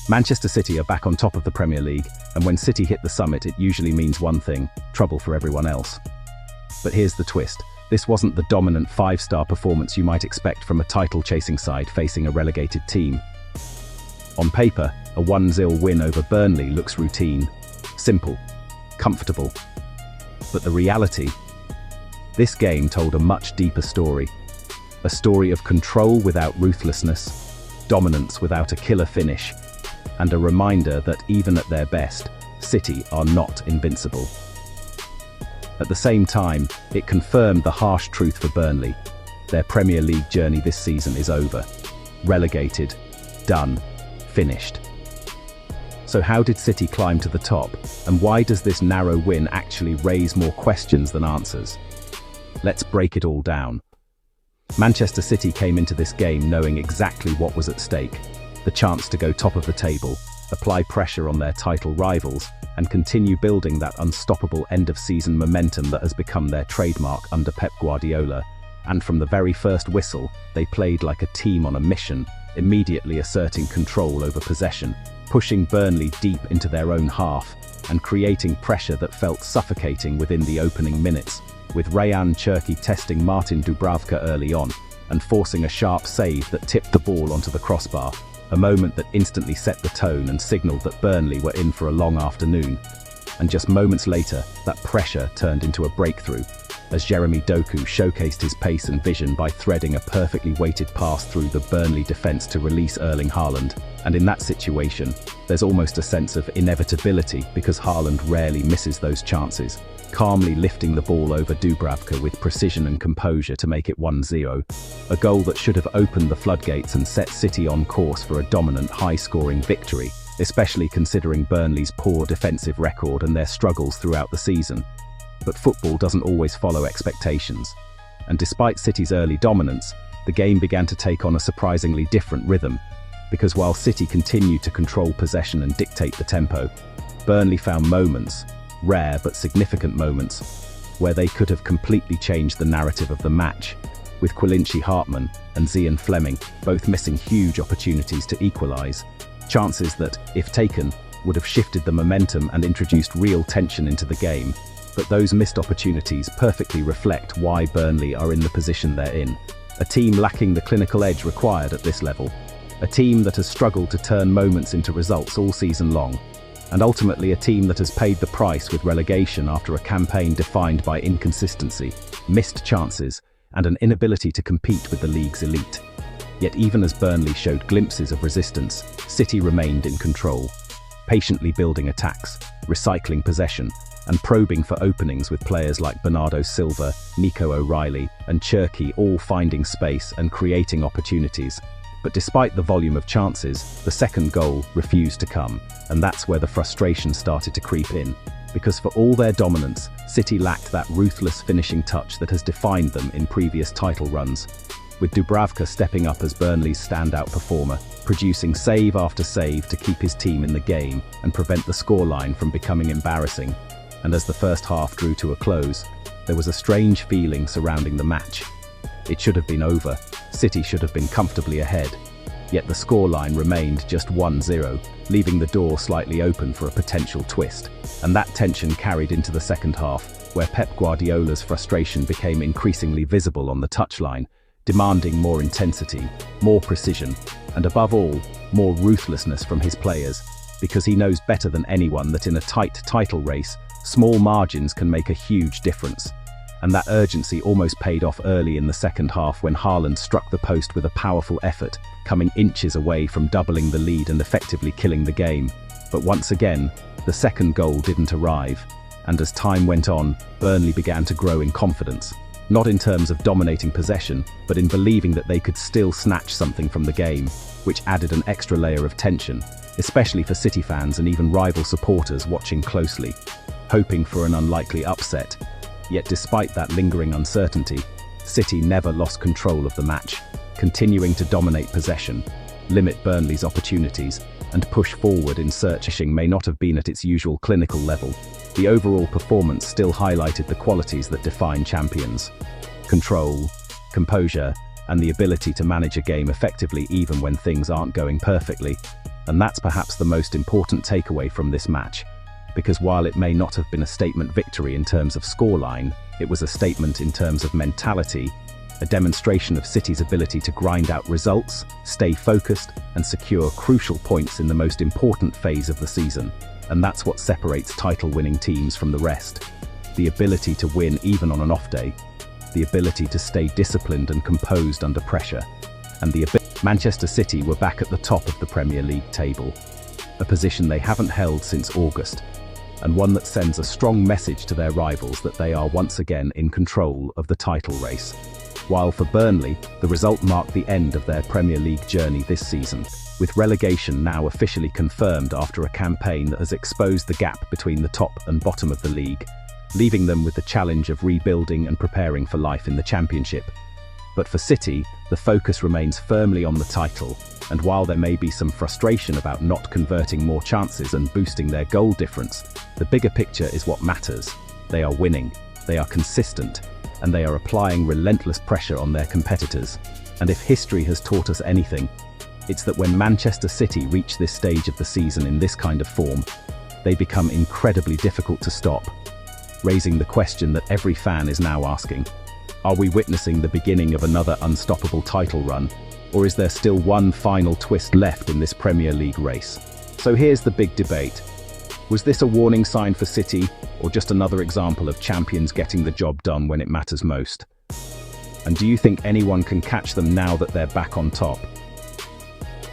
Manchester City are back on top of the Premier League, and when City hit the summit, it usually means one thing: trouble for everyone else. But here's the twist. This wasn't the dominant five-star performance you might expect from a title-chasing side facing a relegated team. On paper, a 1-0 win over Burnley looks routine, simple, comfortable. But the reality? This game told a much deeper story. A story of control without ruthlessness, dominance without a killer finish, and a reminder that even at their best, City are not invincible. At the same time, it confirmed the harsh truth for Burnley. Their Premier League journey this season is over. Relegated, done, finished. So how did City climb to the top, and why does this narrow win actually raise more questions than answers? Let's break it all down. Manchester City came into this game knowing exactly what was at stake: the chance to go top of the table, apply pressure on their title rivals, and continue building that unstoppable end-of-season momentum that has become their trademark under Pep Guardiola. And from the very first whistle, they played like a team on a mission, immediately asserting control over possession, pushing Burnley deep into their own half, and creating pressure that felt suffocating within the opening minutes, with Rayan Cherki testing Martin Dubravka early on, and forcing a sharp save that tipped the ball onto the crossbar, a moment that instantly set the tone and signaled that Burnley were in for a long afternoon. And just moments later, that pressure turned into a breakthrough, as Jeremy Doku showcased his pace and vision by threading a perfectly weighted pass through the Burnley defence to release Erling Haaland. And in that situation, there's almost a sense of inevitability because Haaland rarely misses those chances, calmly lifting the ball over Dubravka with precision and composure to make it 1-0, a goal that should have opened the floodgates and set City on course for a dominant, high-scoring victory, especially considering Burnley's poor defensive record and their struggles throughout the season. But football doesn't always follow expectations, and despite City's early dominance, the game began to take on a surprisingly different rhythm, because while City continued to control possession and dictate the tempo, Burnley found moments, rare but significant moments, where they could have completely changed the narrative of the match, with Quilinci Hartman and Zian Fleming both missing huge opportunities to equalise, chances that, if taken, would have shifted the momentum and introduced real tension into the game. But those missed opportunities perfectly reflect why Burnley are in the position they're in. A team lacking the clinical edge required at this level. A team that has struggled to turn moments into results all season long. And ultimately a team that has paid the price with relegation after a campaign defined by inconsistency, missed chances, and an inability to compete with the league's elite. Yet even as Burnley showed glimpses of resistance, City remained in control, patiently building attacks, recycling possession, and probing for openings with players like Bernardo Silva, Nico O'Reilly, and Cherki all finding space and creating opportunities. But despite the volume of chances, the second goal refused to come, and that's where the frustration started to creep in. Because for all their dominance, City lacked that ruthless finishing touch that has defined them in previous title runs. With Dubravka stepping up as Burnley's standout performer, producing save after save to keep his team in the game and prevent the scoreline from becoming embarrassing. And as the first half drew to a close, there was a strange feeling surrounding the match. It should have been over. City should have been comfortably ahead. Yet the scoreline remained just 1-0, leaving the door slightly open for a potential twist. And that tension carried into the second half, where Pep Guardiola's frustration became increasingly visible on the touchline, demanding more intensity, more precision, and above all, more ruthlessness from his players, because he knows better than anyone that in a tight title race, small margins can make a huge difference. And that urgency almost paid off early in the second half when Haaland struck the post with a powerful effort, coming inches away from doubling the lead and effectively killing the game. But once again, the second goal didn't arrive, and as time went on, Burnley began to grow in confidence, not in terms of dominating possession, but in believing that they could still snatch something from the game, which added an extra layer of tension, especially for City fans and even rival supporters watching closely, hoping for an unlikely upset. Yet despite that lingering uncertainty, City never lost control of the match, continuing to dominate possession, limit Burnley's opportunities, and push forward in searching may not have been at its usual clinical level. The overall performance still highlighted the qualities that define champions: control, composure, and the ability to manage a game effectively even when things aren't going perfectly. And that's perhaps the most important takeaway from this match, because while it may not have been a statement victory in terms of scoreline, it was a statement in terms of mentality, a demonstration of City's ability to grind out results, stay focused, and secure crucial points in the most important phase of the season. And that's what separates title-winning teams from the rest. The ability to win even on an off day, the ability to stay disciplined and composed under pressure, and Manchester City were back at the top of the Premier League table, a position they haven't held since August, and one that sends a strong message to their rivals that they are once again in control of the title race. While for Burnley, the result marked the end of their Premier League journey this season, with relegation now officially confirmed after a campaign that has exposed the gap between the top and bottom of the league, leaving them with the challenge of rebuilding and preparing for life in the Championship. But for City, the focus remains firmly on the title, and while there may be some frustration about not converting more chances and boosting their goal difference, the bigger picture is what matters. They are winning, they are consistent, and they are applying relentless pressure on their competitors. And if history has taught us anything, it's that when Manchester City reach this stage of the season in this kind of form, they become incredibly difficult to stop, raising the question that every fan is now asking. Are we witnessing the beginning of another unstoppable title run, or is there still one final twist left in this Premier League race? So here's the big debate. Was this a warning sign for City, or just another example of champions getting the job done when it matters most? And do you think anyone can catch them now that they're back on top?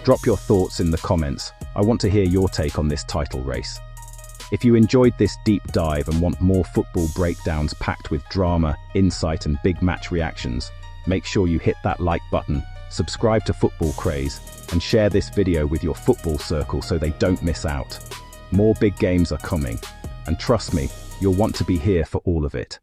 Drop your thoughts in the comments. I want to hear your take on this title race. If you enjoyed this deep dive and want more football breakdowns packed with drama, insight, and big match reactions, make sure you hit that like button, subscribe to Football Craze, and share this video with your football circle so they don't miss out. More big games are coming, and trust me, you'll want to be here for all of it.